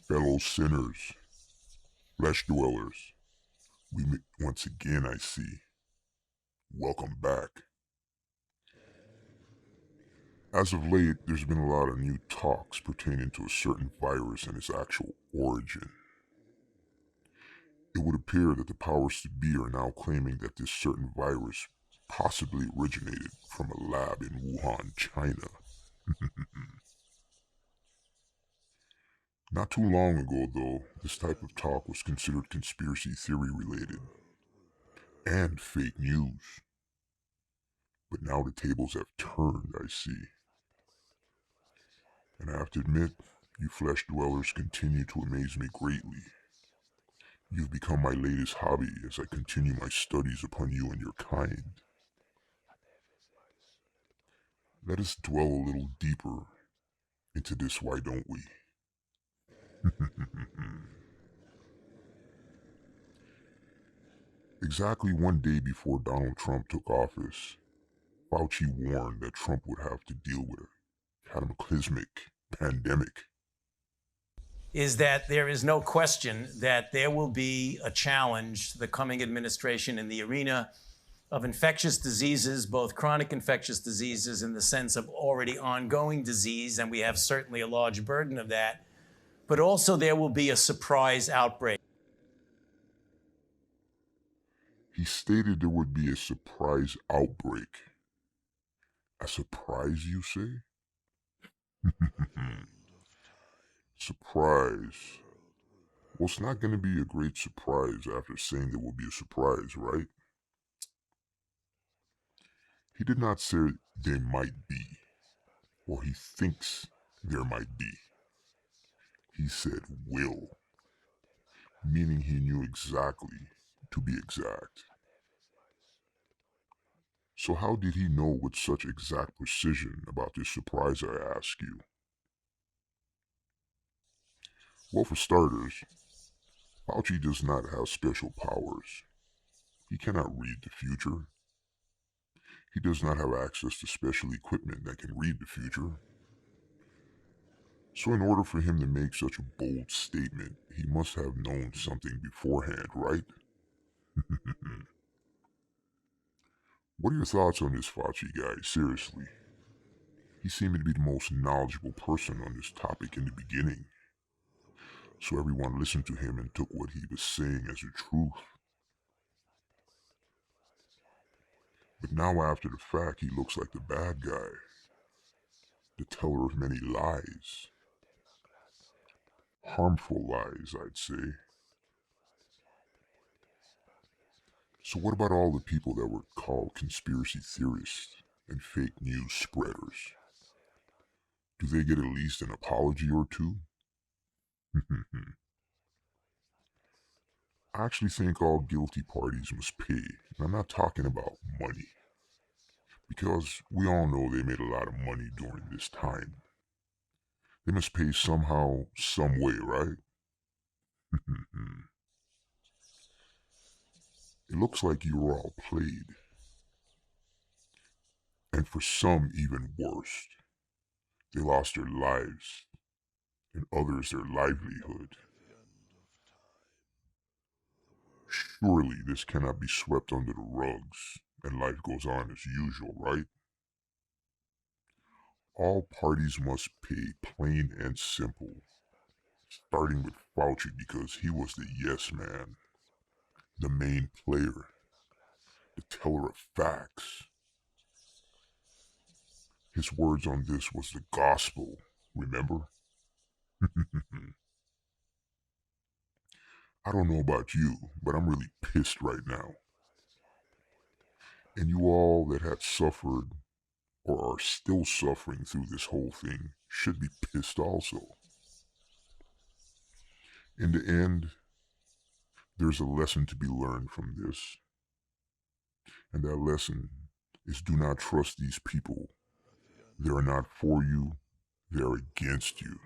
Fellow sinners, flesh dwellers, we meet once again, I see. Welcome back. As of late, there's been a lot of new talks pertaining to a certain virus and its actual origin. It would appear that the powers to be are now claiming that this certain virus possibly originated from a lab in Wuhan, China. Not too long ago, though, this type of talk was considered conspiracy theory related and fake news. But now the tables have turned, I see. And I have to admit, you flesh dwellers continue to amaze me greatly. You've become my latest hobby as I continue my studies upon you and your kind. Let us dwell a little deeper into this, why don't we? Exactly one day before Donald Trump took office, Fauci warned that Trump would have to deal with a cataclysmic pandemic. Is that there is no question that there will be a challenge to the coming administration in the arena of infectious diseases, both chronic infectious diseases in the sense of already ongoing disease, and we have certainly a large burden of that, but also there will be a surprise outbreak. He stated there would be a surprise outbreak. A surprise, you say? Surprise. Well, it's not going to be a great surprise after saying there will be a surprise, right? He did not say there might be, or he thinks there might be. He said will, meaning he knew exactly, to be exact. So how did he know with such exact precision about this surprise, I ask you? Well, for starters, Fauci does not have special powers. He cannot read the future. He does not have access to special equipment that can read the future. So in order for him to make such a bold statement, he must have known something beforehand, right? What are your thoughts on this Fauci guy, seriously? He seemed to be the most knowledgeable person on this topic in the beginning. So everyone listened to him and took what he was saying as the truth. But now after the fact, he looks like the bad guy, the teller of many lies. Harmful lies, I'd say. So what about all the people that were called conspiracy theorists and fake news spreaders? Do they get at least an apology or two? I actually think all guilty parties must pay. And I'm not talking about money, because we all know they made a lot of money during this time. They must pay somehow, some way, right? It looks like you were all played. And for some, even worse. They lost their lives, and others their livelihood. Surely this cannot be swept under the rugs, and life goes on as usual, right? All parties must pay, plain and simple. Starting with Fauci because he was the yes man, the main player, the teller of facts. His words on this was the gospel, remember? I don't know about you, but I'm really pissed right now. And you all that have suffered or are still suffering through this whole thing should be pissed also. In the end, there's a lesson to be learned from this. And that lesson is do not trust these people. They are not for you, they are against you.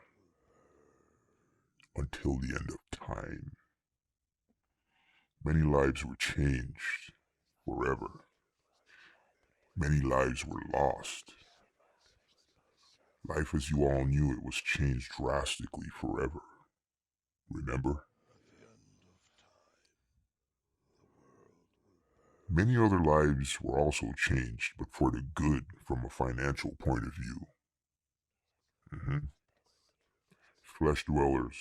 Until the end of time. Many lives were changed forever. Many lives were lost. Life as you all knew it was changed drastically forever. Remember? Many other lives were also changed, but for the good from a financial point of view. Mhm. Flesh dwellers,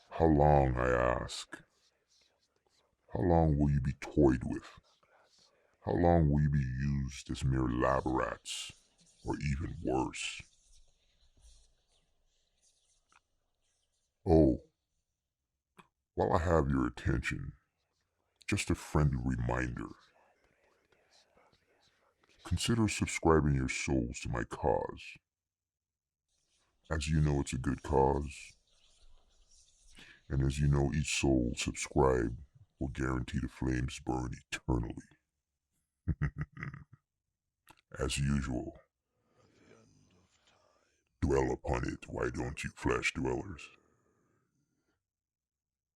how long, I ask? How long will you be toyed with? How long will you be used as mere lab rats, or even worse? Oh, while I have your attention, just a friendly reminder. Consider subscribing your souls to my cause. As you know, it's a good cause, and as you know, each soul subscribed will guarantee the flames burn eternally. As usual, dwell upon it, why don't you, flesh dwellers?